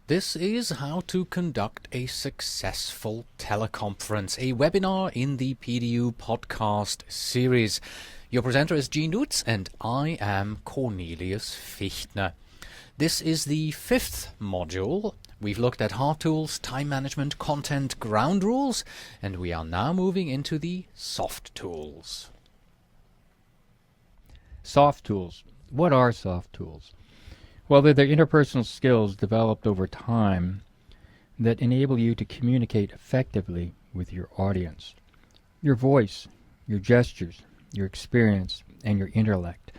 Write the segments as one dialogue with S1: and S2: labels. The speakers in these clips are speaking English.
S1: This is how to conduct a successful teleconference, a webinar in the PDU podcast series. Your presenter is Dutz and I am Cornelius Fichtner. This is the 5th module. We've looked at hard tools, time management, content, ground rules, and we are now moving into the soft tools.
S2: Soft tools. What are soft tools? Well, they're the interpersonal skills developed over time that enable you to communicate effectively with your audience. Your voice, your gestures, your experience, and your intellect.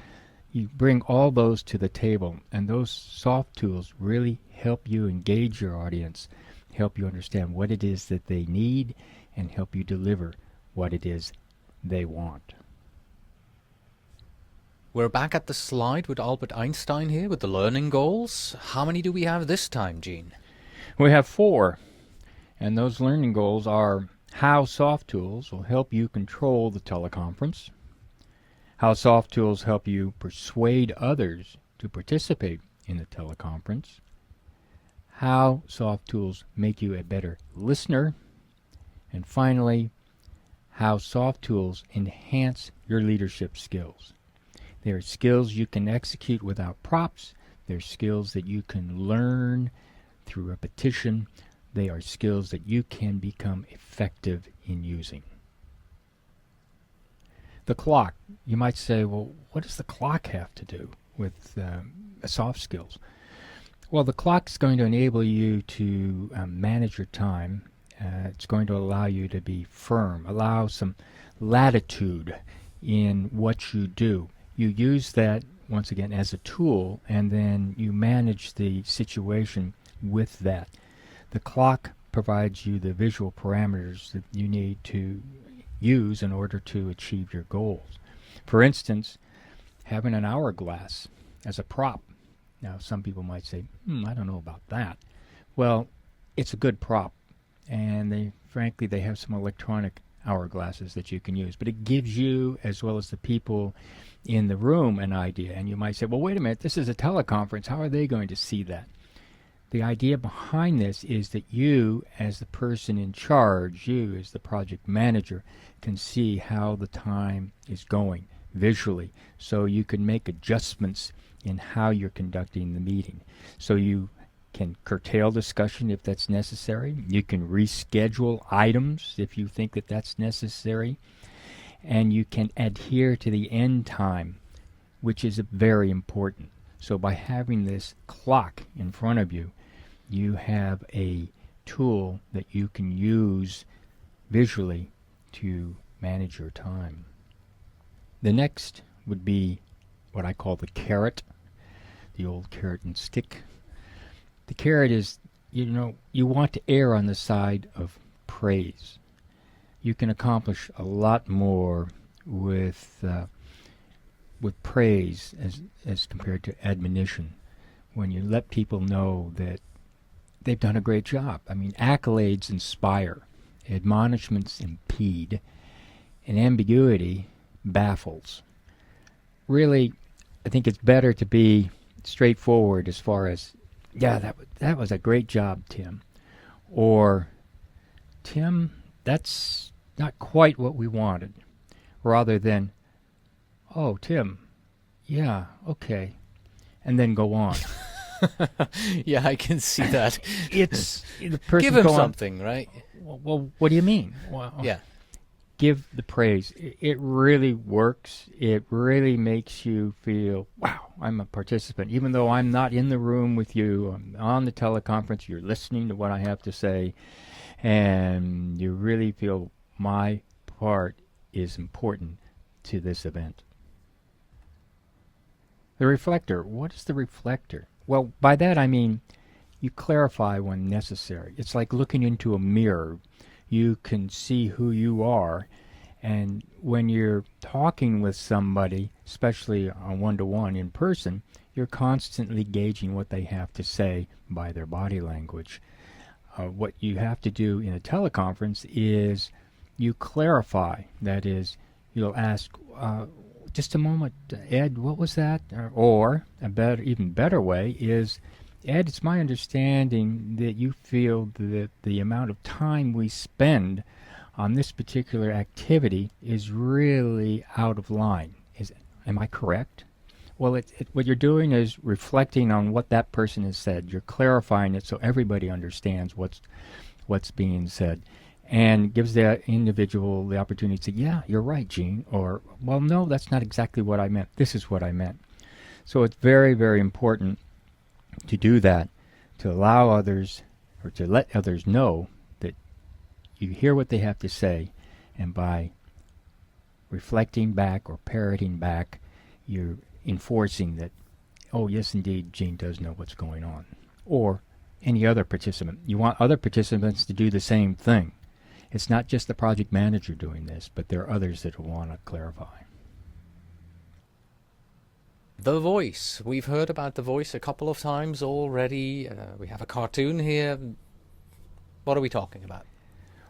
S2: You bring all those to the table, and those soft tools really help you engage your audience, help you understand what it is that they need, and help you deliver what it is they want.
S1: We're back at the slide with Albert Einstein here with the learning goals. How many do we have this time, Gene?
S2: We have 4, and those learning goals are how soft tools will help you control the teleconference, how soft tools help you persuade others to participate in the teleconference, how soft tools make you a better listener, and finally, how soft tools enhance your leadership skills. They are skills you can execute without props. They're skills that you can learn through repetition. They are skills that you can become effective in using. The clock. You might say, well, what does the clock have to do with soft skills? Well, the clock is going to enable you to manage your time. It's going to allow you to be firm, allow some latitude in what you do. You use that, once again, as a tool, and then you manage the situation with that. The clock provides you the visual parameters that you need to use in order to achieve your goals. For instance, having an hourglass as a prop. Now, some people might say, I don't know about that. Well, it's a good prop, and frankly, they have some electronic hourglasses that you can use, but it gives you, as well as the people in the room, an idea. And you might say, well, wait a minute, this is a teleconference. How are they going to see that? The idea behind this is that you, as the person in charge, you as the project manager, can see how the time is going visually, so you can make adjustments in how you're conducting the meeting. So you can curtail discussion if that's necessary. You can reschedule items if you think that that's necessary. And you can adhere to the end time, which is very important. So by having this clock in front of you, you have a tool that you can use visually to manage your time. The next would be what I call the carrot, the old carrot and stick. The carrot is, you want to err on the side of praise. You can accomplish a lot more with praise as compared to admonition. When you let people know that they've done a great job. I mean, accolades inspire, admonishments impede, and ambiguity baffles. Really, I think it's better to be straightforward as far as, yeah, that was a great job, Tim. Or, Tim, that's not quite what we wanted. Rather than, oh, Tim, yeah, okay. And then go on.
S1: Yeah, I can see that.
S2: It's the person
S1: give him
S2: going,
S1: something, right?
S2: Well, what do you mean? Well,
S1: yeah.
S2: Give the praise. It really works. It really makes you feel, wow, I'm a participant. Even though I'm not in the room with you, I'm on the teleconference, you're listening to what I have to say, and you really feel my part is important to this event. The reflector. What is the reflector? Well, by that I mean you clarify when necessary. It's like looking into a mirror. You can see who you are, and when you're talking with somebody, especially on one-to-one in person, you're constantly gauging what they have to say by their body language. What you have to do in a teleconference is you clarify. That is, you'll ask, just a moment, Ed, what was that? Or a even better way is, Ed, it's my understanding that you feel that the amount of time we spend on this particular activity is really out of line. Am I correct? Well, what you're doing is reflecting on what that person has said. You're clarifying it so everybody understands what's being said, and gives the individual the opportunity to say, yeah, you're right, Gene, or, well, no, that's not exactly what I meant. This is what I meant. So it's very, very important to do that, to allow others, or to let others know that you hear what they have to say, and by reflecting back or parroting back, you're enforcing that, oh, yes, indeed, Gene does know what's going on. Or any other participant. You want other participants to do the same thing. It's not just the project manager doing this, but there are others that will want to clarify.
S1: The voice. We've heard about the voice a couple of times already. We have a cartoon here. What are we talking about?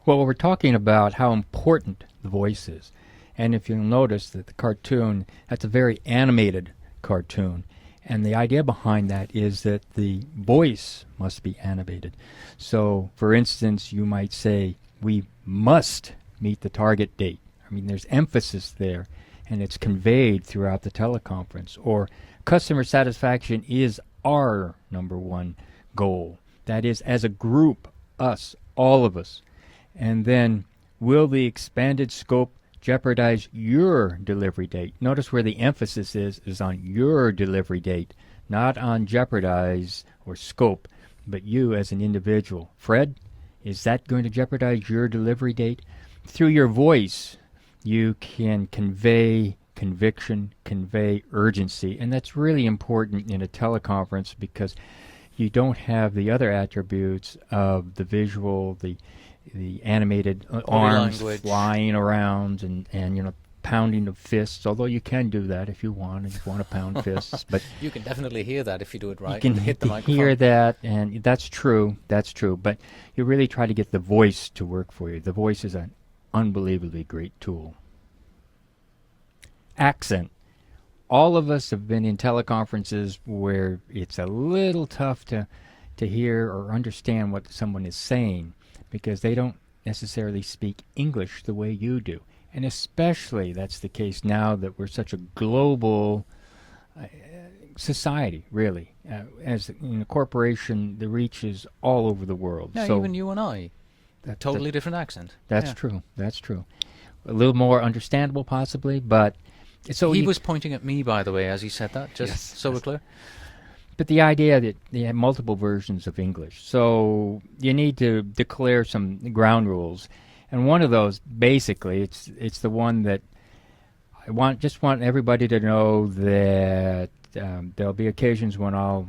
S2: Well, we're talking about how important the voice is. And if you'll notice that the cartoon, that's a very animated cartoon. And the idea behind that is that the voice must be animated. So, for instance, you might say, we must meet the target date. I mean, there's emphasis there, and it's conveyed throughout the teleconference. Or, customer satisfaction is our number one goal. That is, as a group, us, all of us. And then, will the expanded scope jeopardize your delivery date? Notice where the emphasis is on your delivery date, not on jeopardize or scope, but you as an individual. Fred, is that going to jeopardize your delivery date? Through your voice, you can convey conviction, convey urgency, and that's really important in a teleconference because you don't have the other attributes of the visual, the animated arms
S1: language
S2: flying around and pounding of fists, although you can do that if you want, and if you want to pound fists. But
S1: you can definitely hear that if you do it right.
S2: You can
S1: hit the microphone.
S2: hear that, and that's true, but you really try to get the voice to work for you. The voice is an unbelievably great tool. Accent. All of us have been in teleconferences where it's a little tough to hear or understand what someone is saying, because they don't necessarily speak English the way you do. And especially that's the case now that we're such a global society, really. As in a corporation, the reach is all over the world.
S1: Yeah,
S2: so
S1: even you and I. Totally different accent.
S2: That's true. That's true. A little more understandable, possibly, but... So
S1: he was pointing at me, by the way, as he said that, just so we're clear.
S2: But the idea that you have multiple versions of English, so you need to declare some ground rules, and one of those, basically, it's the one that I just want everybody to know that there'll be occasions when I'll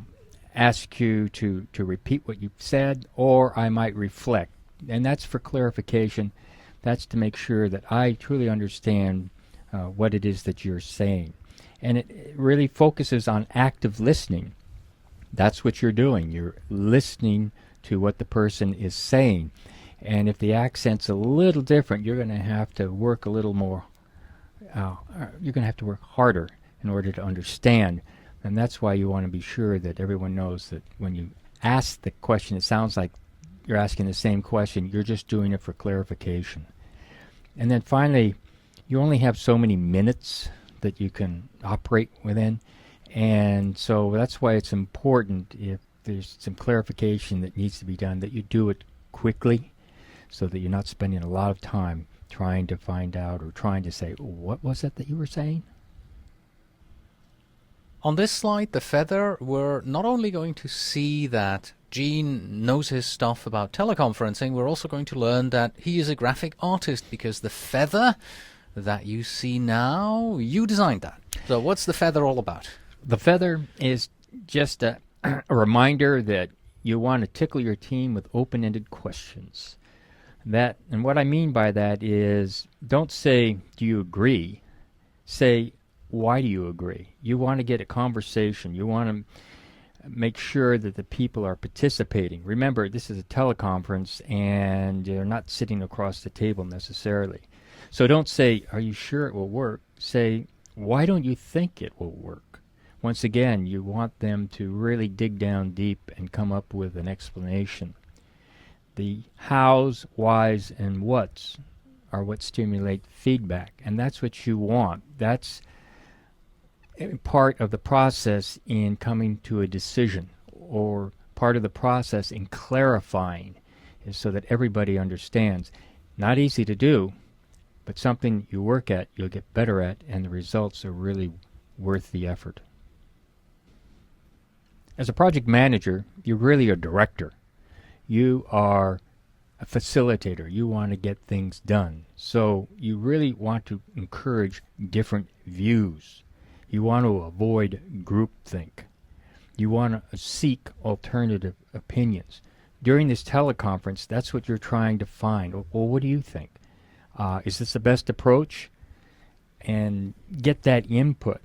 S2: ask you to repeat what you've said, or I might reflect, and that's for clarification. That's to make sure that I truly understand what it is that you're saying, and it really focuses on active listening. That's what you're doing. You're listening to what the person is saying. And if the accent's a little different, you're going to have to work a little more, you're going to have to work harder in order to understand. And that's why you want to be sure that everyone knows that when you ask the question, it sounds like you're asking the same question. You're just doing it for clarification. And then finally, you only have so many minutes that you can operate within. And so that's why it's important, if there's some clarification that needs to be done, that you do it quickly so that you're not spending a lot of time trying to find out or trying to say, what was it that you were saying?
S1: On this slide, the feather, we're not only going to see that Gene knows his stuff about teleconferencing, we're also going to learn that he is a graphic artist, because the feather that you see now, you designed that. So what's the feather all about?
S2: The feather is just a reminder that you want to tickle your team with open-ended questions. And what I mean by that is, don't say, do you agree? Say, why do you agree? You want to get a conversation. You want to make sure that the people are participating. Remember, this is a teleconference, and you're not sitting across the table necessarily. So don't say, are you sure it will work? Say, why don't you think it will work? Once again, you want them to really dig down deep and come up with an explanation. The hows, whys, and whats are what stimulate feedback, and that's what you want. That's part of the process in coming to a decision, or part of the process in clarifying, is so that everybody understands. Not easy to do, but something you work at, you'll get better at, and the results are really worth the effort. As a project manager, you're really a director. You are a facilitator. You want to get things done. So you really want to encourage different views. You want to avoid groupthink. You want to seek alternative opinions. During this teleconference, that's what you're trying to find. Well, what do you think? Is this the best approach? And get that input.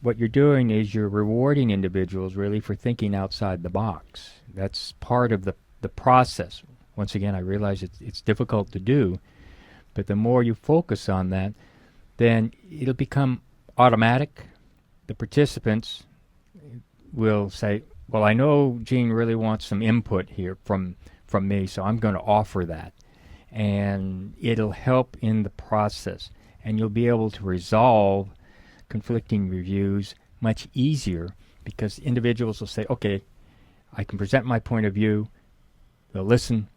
S2: What you're doing is you're rewarding individuals really for thinking outside the box. That's part of the process. Once again, I realize it's difficult to do, but the more you focus on that, then it'll become automatic. The participants will say, well, I know Gene really wants some input here from me, so I'm going to offer that. And it'll help in the process. And you'll be able to resolve conflicting reviews much easier, because individuals will say, okay, I can present my point of view, they'll listen,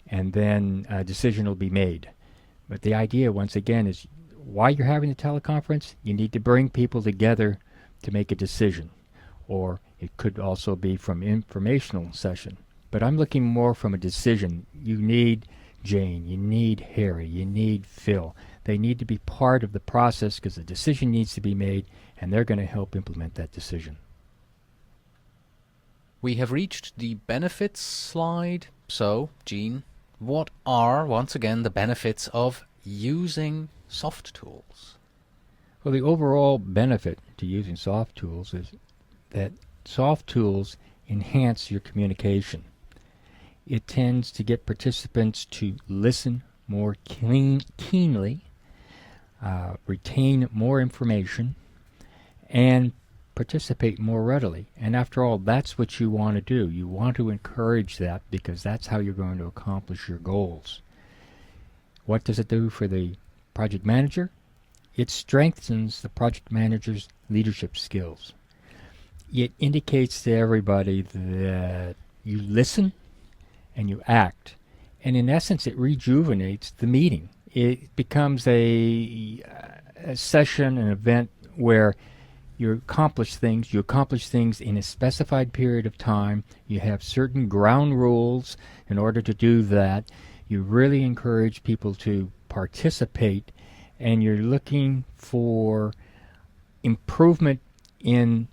S2: and then a decision will be made. But the idea, once again, is why you're having the teleconference, you need to bring people together to make a decision. Or it could also be from informational session. But I'm looking more from a decision. You need Jane, you need Harry, you need Phil. They need to be part of the process because the decision needs to be made, and they're going to help implement that decision.
S1: We have reached the benefits slide. So, Gene, what are, once again, the benefits of using soft tools?
S2: Well, the overall benefit to using soft tools is that soft tools enhance your communication. It tends to get participants to listen more keenly, retain more information, and participate more readily. And after all, that's what you want to do. You want to encourage that because that's how you're going to accomplish your goals. What does it do for the project manager? It strengthens the project manager's leadership skills. It indicates to everybody that you listen and you act. And in essence, it rejuvenates the meeting. It becomes a session, an event where you accomplish things in a specified period of time. You have certain ground rules in order to do that. You really encourage people to participate, and you're looking for improvement in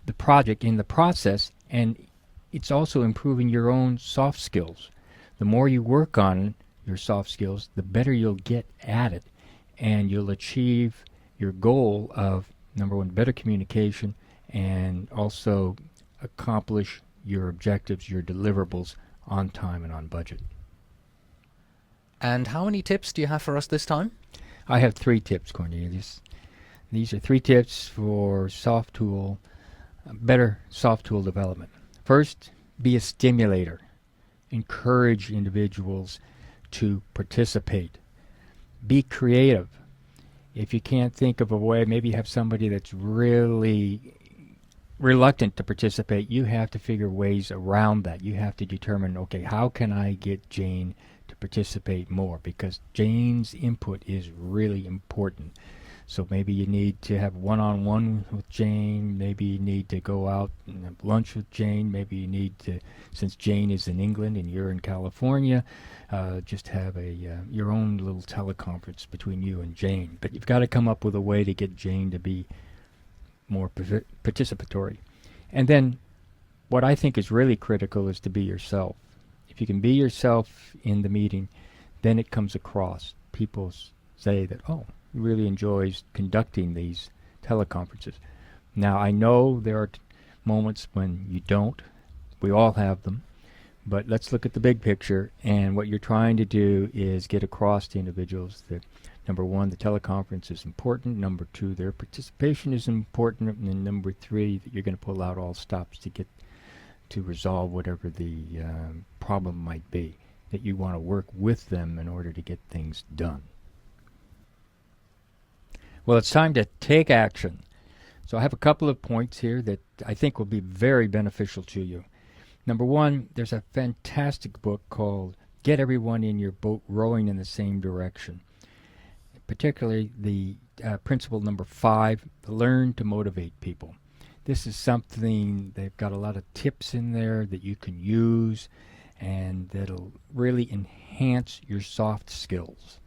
S2: the project, in the process, and it's also improving your own soft skills. The more you work on your soft skills, the better you'll get at it, and you'll achieve your goal of, number one, better communication, and also accomplish your objectives, your deliverables on time and on budget.
S1: And how many tips do you have for us this time?
S2: I have 3 tips, Cornelius. These are 3 tips for better soft tool development. First, be a stimulator. Encourage individuals to participate. Be creative. If you can't think of a way, maybe you have somebody that's really reluctant to participate, you have to figure ways around that. You have to determine, okay, how can I get Jane to participate more? Because Jane's input is really important. So maybe you need to have one-on-one with Jane. Maybe you need to go out and have lunch with Jane. Maybe you need to, since Jane is in England and you're in California, just have your own little teleconference between you and Jane. But you've got to come up with a way to get Jane to be more participatory. And then what I think is really critical is to be yourself. If you can be yourself in the meeting, then it comes across. People say that, oh, he really enjoys conducting these teleconferences. Now, I know there are moments when you don't. We all have them. But let's look at the big picture, and what you're trying to do is get across to individuals that Number one, the teleconference is important. Number two, their participation is important. And then number three, that you're going to pull out all stops to get to resolve whatever the problem might be, that you want to work with them in order to get things done. Well, it's time to take action. So I have a couple of points here that I think will be very beneficial to you. Number one, there's a fantastic book called Get Everyone in Your Boat Rowing in the Same Direction. Particularly the principle number 5, learn to motivate people. This is something, they've got a lot of tips in there that you can use and that'll really enhance your soft skills.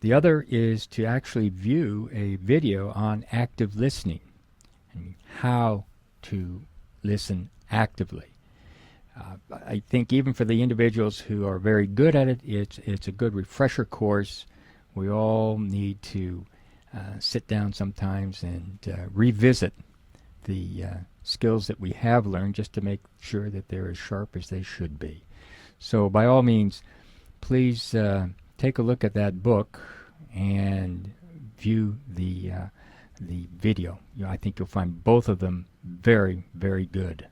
S2: The other is to actually view a video on active listening and how to listen actively. I think even for the individuals who are very good at it, it's a good refresher course. We all need to sit down sometimes and revisit the skills that we have learned just to make sure that they're as sharp as they should be. So by all means, please take a look at that book and view the video. I think you'll find both of them very, very good.